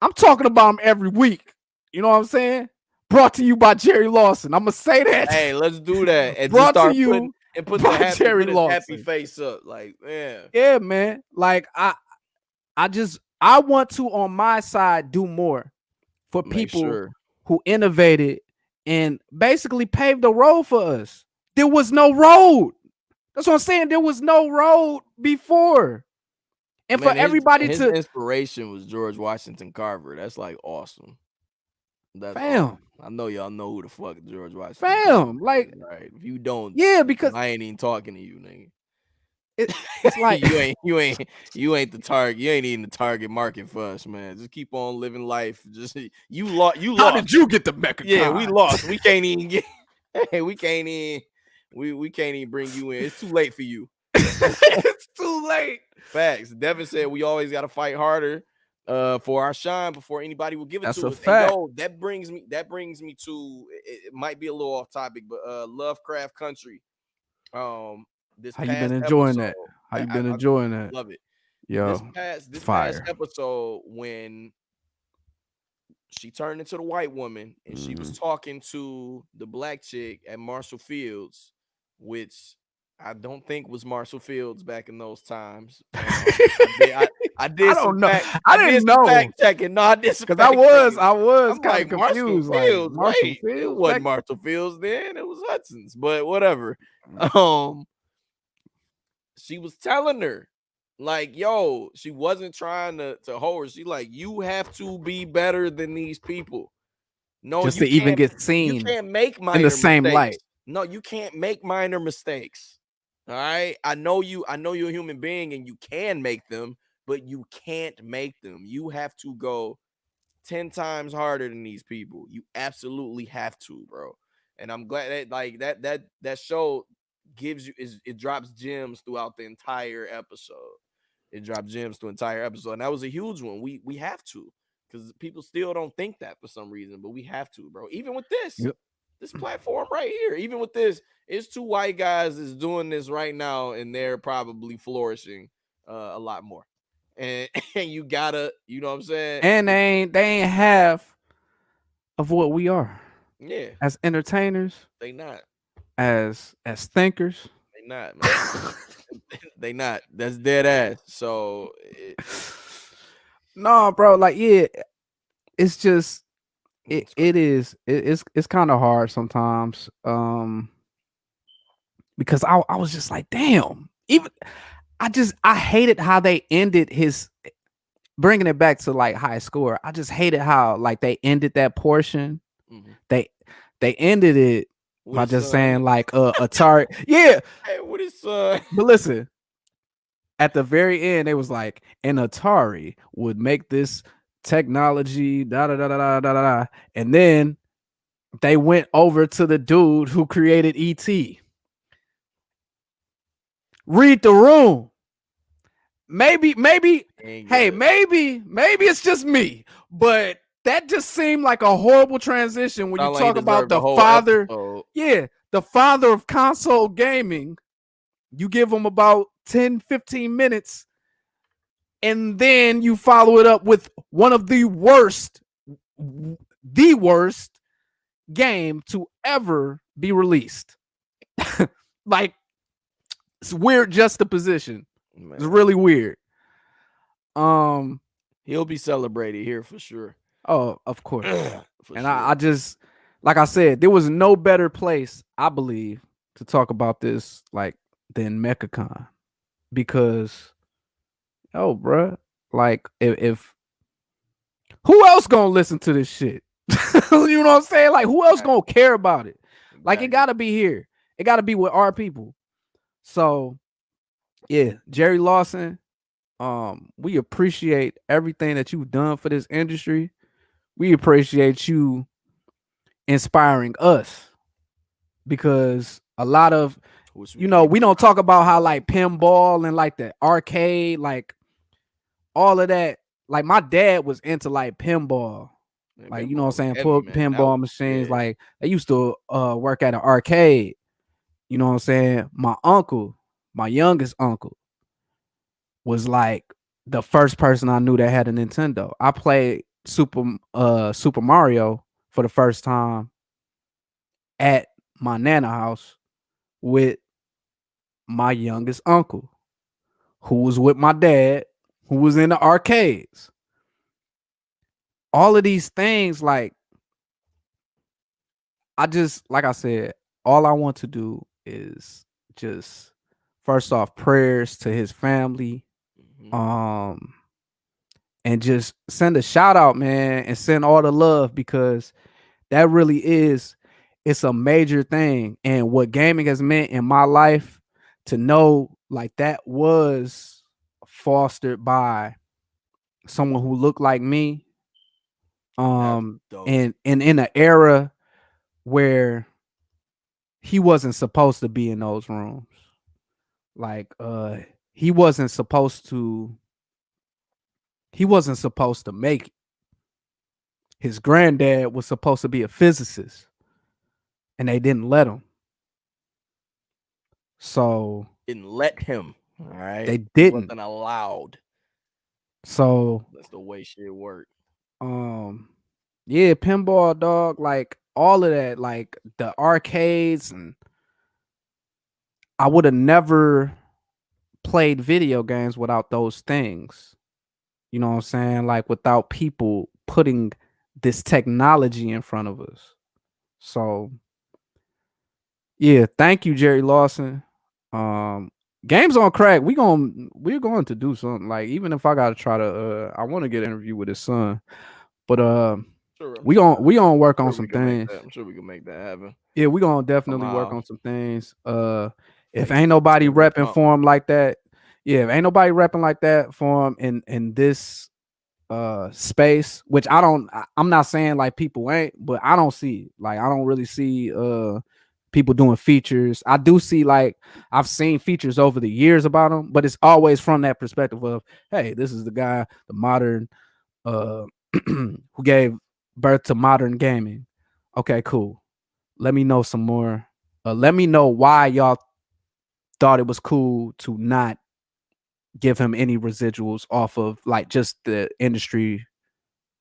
I'm talking about him every week. You know what I'm saying? Brought to you by Jerry Lawson. I'm gonna say that. Hey, let's do that and just Brought to start you put by the Jerry put his happy Lawson. face up. Like, yeah. Yeah, man. Like, I want to, on my side, do more for Make people sure. who innovated and basically paved the road for us. There was no road. That's what I'm saying. There was no road before. And Man, for everybody his to inspiration was George Washington Carver. That's like awesome. That's fam, awesome. I know y'all know who the fuck George Washington fam, Carver like, is, right? If you don't, yeah, because I ain't even talking to you, nigga. it's like you ain't the target. You ain't even the target market for us, man. Just keep on living life. Just you lost. how did you get the MECCAcon? Yeah, we lost. We can't even get. Hey, we can't even. We can't even bring you in. It's too late for you. It's too late. Facts. Devin said we always got to fight harder for our shine before anybody will give it That's to a us. fact. And yo, that brings me to it might be a little off topic, but Lovecraft Country. This How you been past enjoying episode, that? How you been enjoying that? love it. Yo, This past fire. episode when she turned into the white woman and she was talking to the black chick at Marshall Fields, which I don't think was Marshall Fields back in those times. I did I some don't know. fact. I did didn't some know, fact checking. No, I did some because fact checking. I was I'm kind like of Marshall confused. Like, Fields. Marshall Wait, it Fields wasn't back. Marshall Fields then. It was Hudson's, but whatever. She was telling her Like, yo, she wasn't trying to hold her. She like, you have to be better than these people. No, just to even get you seen can't make in the minor same mistakes. light. No, you can't make minor mistakes. All right. I know you're a human being and you can make them, but you can't make them. You have to go 10 times harder than these people. You absolutely have to, bro. And I'm glad that like that show gives you is it drops gems throughout the entire episode. It dropped gems through the entire episode. And that was a huge one. We have to, because people still don't think that for some reason, but we have to, bro. Even with Yep. this platform right here, even with this, it's two white guys is doing this right now, and they're probably flourishing a lot more. And and you gotta, you know what I'm saying? And they ain't half of what we are Yeah, as entertainers, they not. as thinkers. They not, man. They not. That's dead ass. So No, bro, like yeah, it's just it's crazy. it's kind of hard sometimes. Because I was just like, damn. Even I hated how they ended his bringing it back to like high score. I just hated how like they ended that portion. Mhm. They they ended it With by his just son. saying like Atari. Yeah, Hey, with his son. but listen, at the very end, it was like an Atari would make this technology da da da da da da da, and then they went over to the dude who created ET. Read the room. Maybe, Ain't hey, get it. maybe it's just me, but that just seemed like a horrible transition when you Sound like he talk about deserved a the whole father. episode. Yeah, the father of console gaming. You give him about 10, 15 minutes, and then you follow it up with one of the worst game to ever be released. Like, it's weird juxtaposition. It's Man, really weird. Um, he'll be celebrated here for sure. oh, of course. For And sure. I just, like I said, there was no better place, I believe, to talk about this like than MECCAcon. Because, oh, bruh, like if who else gonna listen to this shit? You know what I'm saying? Like, who else gonna care about it? Like, it Exactly. gotta be here. It gotta be with our people. So, yeah, Jerry Lawson, we appreciate everything that you've done for this industry. We appreciate you inspiring us because a lot of Wish we you could know get we this don't out. talk about how like pinball and like the arcade, like all of that. Like my dad was into like pinball, Man, like you know what I'm pinball was saying, heavy, man. That was pinball machines. yeah. Like they used to work at an arcade. You know what I'm saying. My uncle, my youngest uncle, was like the first person I knew that had a Nintendo. I played Super Mario for the first time at my nana house with my youngest uncle, who was with my dad, who was in the arcades. All of these things, like I just, like I said, all I want to do is just first off prayers to his family, Mhm. um, and just send a shout out, man, and send all the love because that really is it's a major thing. And what gaming has meant in my life to know like that was fostered by someone who looked like me That's dope. and in an era where he wasn't supposed to be in those rooms. Like he wasn't supposed to make it. His granddad was supposed to be a physicist and they didn't let him. So Didn't let him. All right. they He didn't. wasn't allowed. So That's the way shit worked. um yeah, pinball dog, like all of that, like the arcades, and I would have never played video games without those things. You know what I'm saying? Like without people putting this technology in front of us. So yeah, thank you, Jerry Lawson. Um, Games on Crack. We're going to do something. Like, even if I gotta try to I want to get an interview with his son. But Sure, I'm we sure. gonna we gonna work on Sure, we some can make things. that. I'm sure we can make that happen Yeah, we gonna definitely work somehow. on some things. If Fake ain't nobody send me repping something. for him like that, yeah, if ain't nobody repping like that for him in this space, which I'm not saying like people ain't, but I don't see it. Like, I don't really see people doing features. I do see, like, I've seen features over the years about him, but it's always from that perspective of, hey, this is the guy, the modern uh who gave birth to modern gaming. Okay, cool. Let me know some more. Let me know why y'all thought it was cool to not give him any residuals off of, like, just the industry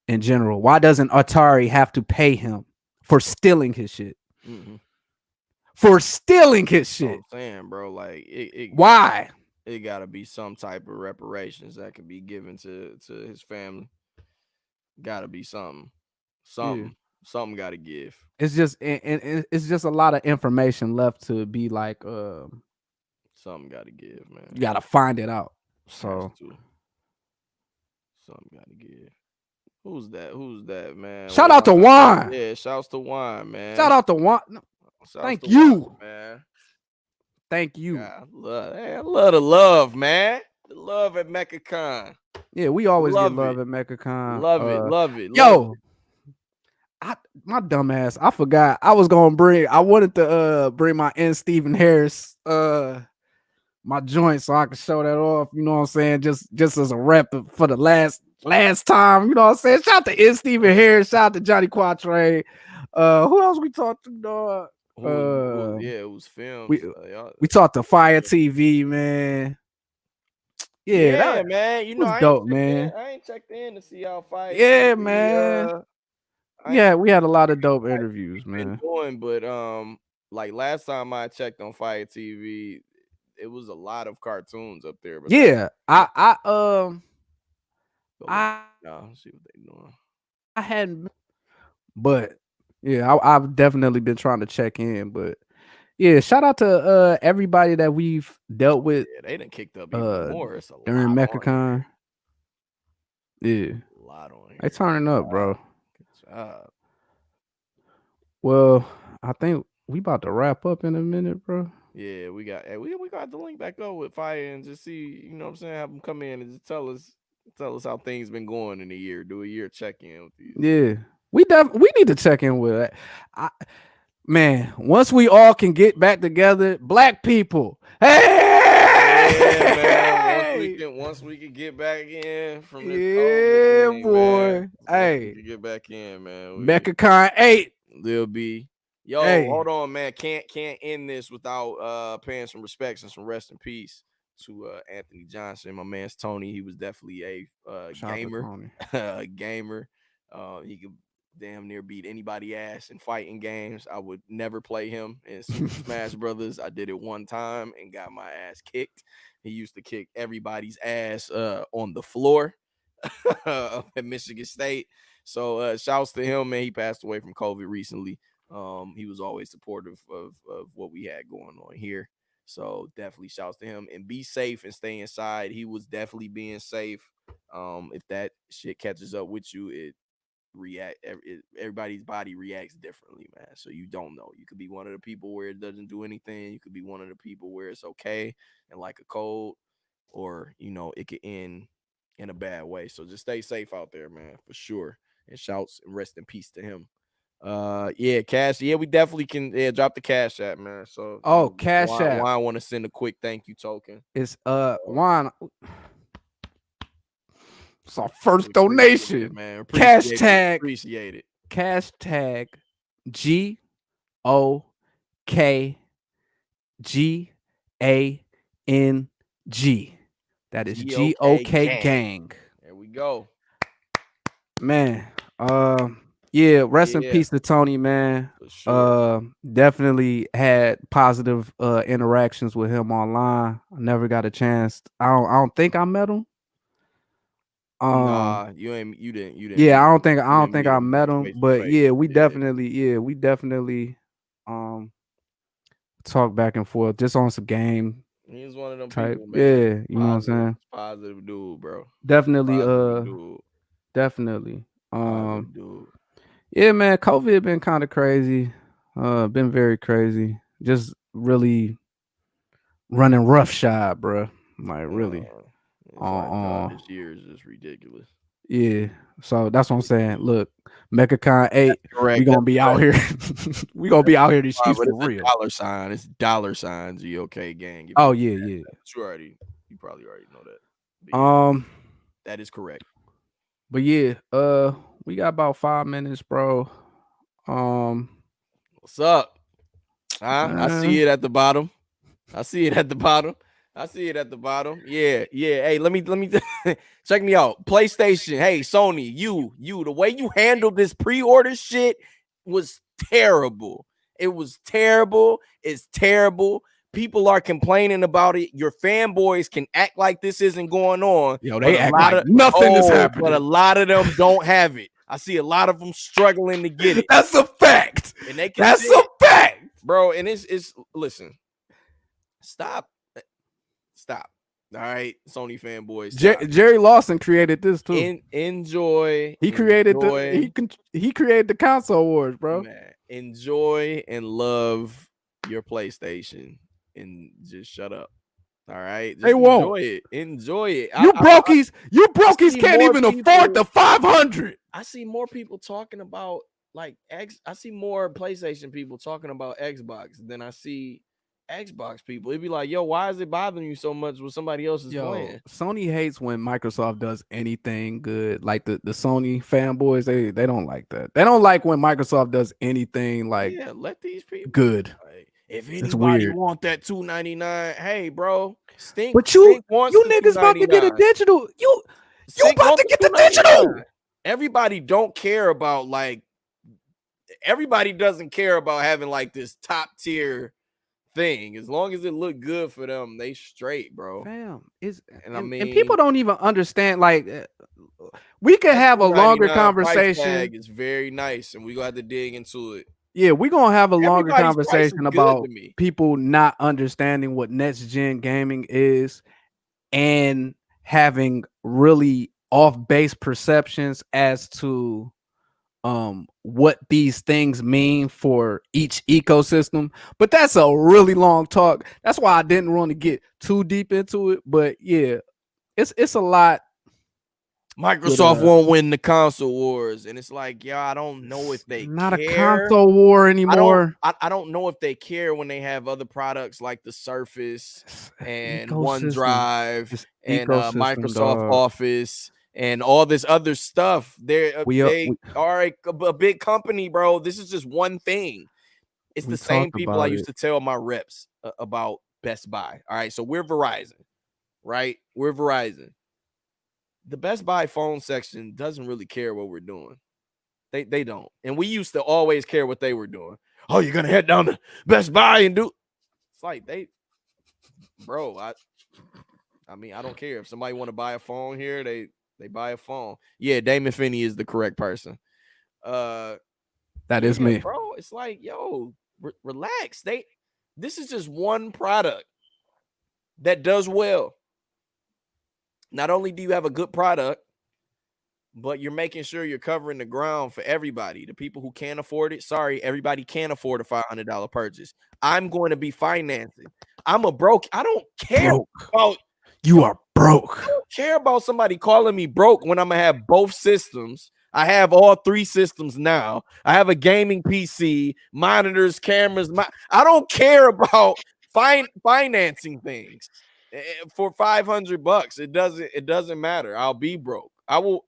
in general. Why doesn't Atari have to pay him for stealing his shit? Mm-hmm. For stealing his So shit. I'm saying, bro, like Why? it gotta be some type of reparations that could be given to his family. Gotta be something. Yeah. Something. Something gotta give. It's just it's just a lot of information left to be like Something gotta give, you man. gotta find it out. Has So to. Something gotta give. Who's that? Who's that, man? shout out to Wine. Juan. Yeah, shouts to Wine, man. Shout out to Juan. No, Shouts thank to Wine, you. man. Thank you. God, I love the love, man. The love at MecCaCon. Yeah, we always get Love love it. at MeccaCon. Love it. Love it. Love Yo, it. my dumb ass, I forgot. I wanted to bring my N. Stephen Harris my joint so I could show that off, you know what I'm saying? Just as a rep for the last time, you know what I'm saying? Shout out to N. Stephen Harris, shout out to Johnny Quattre. Who else we talked to, dog? Yeah, it was We films. Y'all, we talked to Fire TV, man. Yeah, yeah, that man. You know, was dope, man. I ain't checked in to see how Fire Yeah, TV man. I ain't Yeah, we had a lot of dope Fire interviews, TV been man. doing, but like last time I checked on Fire TV, it was a lot of cartoons up there besides Yeah, go look I now, see what they doing. I hadn't, but yeah, I've definitely been trying to check in. But yeah, shout out to everybody that we've dealt with Yeah, they done kicked up even uh more. It's a during lot on MeccaCon. here. Yeah, A lot on they here. turning up, bro. Good job. Well, I think we about to wrap up in a minute, bro. Yeah, we got the link back up with Fire and just see, you know what I'm saying, have them come in and just tell us how things been going in a year. Do a year check in with these. Yeah, we need to check in with it. Man, once we all can get back together, black people. Yeah, man. Hey, Once we can get back in from this COVID yeah, thing, man. boy. Once we Hey, can get back in, man, MeccaCon 8. there'll be. Yo, Hey, hold on, man. Can't end this without paying some respects and some rest in peace to Anthony Johnson. My man's Tony. He was definitely a shout out to gamer. Tony. A gamer. He could damn near beat anybody ass in fighting games. I would never play him in Super Smash Brothers. I did it one time and got my ass kicked. He used to kick everybody's ass on the floor at Michigan State. So shouts to him, man. He passed away from COVID recently. He was always supportive of what we had going on here. So definitely shouts to him and be safe and stay inside. He was definitely being safe. If that shit catches up with you, everybody's body reacts differently, man. So you don't know. You could be one of the people where it doesn't do anything. You could be one of the people where it's okay and like a cold, or it could end in a bad way. So just stay safe out there, man, for sure. And shouts and rest in peace to him. Yeah, cash. Yeah, we definitely can. Yeah, drop the cash app, man. So Oh, Cash App. why I want to send a quick thank you token. It's Juan. It's our We first appreciate it, donation. man. Cash Appreciate it. tag. Appreciate it. Cash tag GOKGANG. That is GOK GOK gang. gang. There we go. Man, yeah, rest in Yeah, peace to Tony, man. for sure. Definitely had positive interactions with him online. I never got a chance. I don't think I met him. Nah, you ain't. You didn't Yeah, meet I don't him. think I You don't didn't think meet I him met like him, face to but face. Yeah. we definitely talk back and forth just on some game He's one of them type. people, man. Yeah, you know what I'm saying? Positive dude, bro. Definitely, Positive dude. definitely. Positive dude. Yeah, man, COVID been kind of crazy. Been very crazy. Just really running roughshod, bro. Like really. It's like, God, Uh, this year is just ridiculous. yeah. So that's what I'm saying. Look, MecCaCon 8, Correct. we gonna be out here. We gonna be out here these streets But for it's a real. dollar sign. It's dollar signs. GOK gang. Oh yeah, yeah. You probably already know that. But yeah, that is correct. But yeah, we got about 5 minutes, bro. What's up? I see it at the bottom. I see it at the bottom. Yeah. Hey, let me check me out. PlayStation. Hey, Sony, the way you handled this pre-order shit was terrible. It was terrible. It's terrible. People are complaining about it. Your fanboys can act like this isn't going on. Yo, they act like nothing is happening. But a lot of them don't have it. I see a lot of them struggling to get it. That's a fact. And they That's a fact, bro. And it's listen. Stop. All right, Sony fanboys. Jerry Lawson created this too. Enjoy. He created he created the console wars, bro. Man, enjoy and love your PlayStation and just shut up. All right, just they won't enjoy it. You brokies can't even afford the 500. I see more people talking about like I see more PlayStation people talking about Xbox than I see Xbox people. It'd be like, yo, why is it bothering you so much when somebody else is playing? Sony hates when Microsoft does anything good. Like the Sony fanboys, they don't like that. They don't like when Microsoft does anything like let these people good. Like, if anybody want that $299, hey, bro, Stink. But you niggas about to get a digital. You about to get the digital. Everybody don't care about like. Everybody doesn't care about having like this top tier thing. As long as it look good for them, they straight, bro. Damn, and people don't even understand. Like, we could have a longer conversation. It's very nice, and we gonna have to dig into it. Yeah, we're gonna have a longer conversation about people not understanding what next gen gaming is and having really off base perceptions as to what these things mean for each ecosystem. But that's a really long talk. That's why I didn't want to get too deep into it. But yeah, it's a lot. Microsoft won't win the console wars, and it's like, yo, I don't know if they not a console war anymore. I don't know if they care when they have other products like the Surface and OneDrive and Microsoft Office and all this other stuff. They are a big company, bro. This is just one thing. It's the same people I used to tell my reps about Best Buy. All right, so we're Verizon, right? We're Verizon. The Best Buy phone section doesn't really care what we're doing. They don't. And we used to always care what they were doing. Oh, you're going to head down to Best Buy and do. It's like bro, I mean, I don't care. If somebody want to buy a phone here, they buy a phone. Yeah, Damon Finney is the correct person. That is me. Bro, it's like, yo, relax. This is just one product that does well. Not only do you have a good product, but you're making sure you're covering the ground for everybody. The people who can't afford it, sorry, everybody can't afford a $500 purchase. I'm going to be financing. I'm a broke. I don't care about you are broke. I don't care about somebody calling me broke when I'm gonna have both systems. I have all three systems now. I have a gaming PC, monitors, cameras. I don't care about financing things. For $500, it doesn't matter. I'll be broke. I will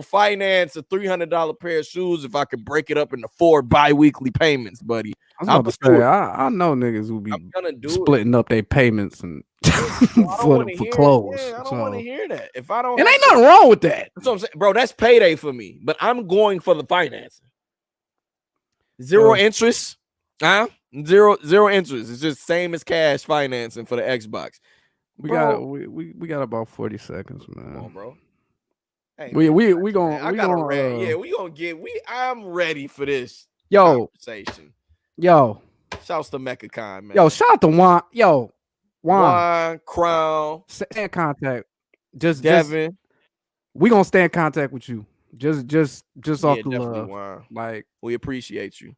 finance a $300 pair of shoes if I could break it up into 4 bi-weekly payments, buddy. I know niggas who be splitting up their payments and for clothes. I don't want to hear that. If I don't, and ain't nothing wrong with that. That's what I'm saying, bro. That's payday for me. But I'm going for the financing. Zero interest, Zero interest. It's just same as cash financing for the Xbox. We got about 40 seconds, man. Come on, bro. Hey, we gonna I'm ready for this conversation. Yo, shouts to MECCAcon, man. Yo, shout out to Juan. Yo, Juan, Crown, stay in contact. Just Devin. we gonna stay in contact with you. Just off Yeah, the definitely, love. Juan. Like, We appreciate you.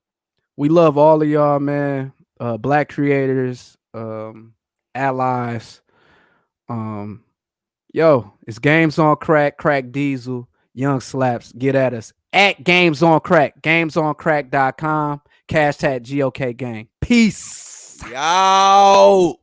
we love all of y'all, man. Black creators, allies. Yo, it's Games on Crack, Crack Diesel, Young Slapz. Get at us at Games on Crack, gamesoncrack.com, #GOK gang. Peace. Yo.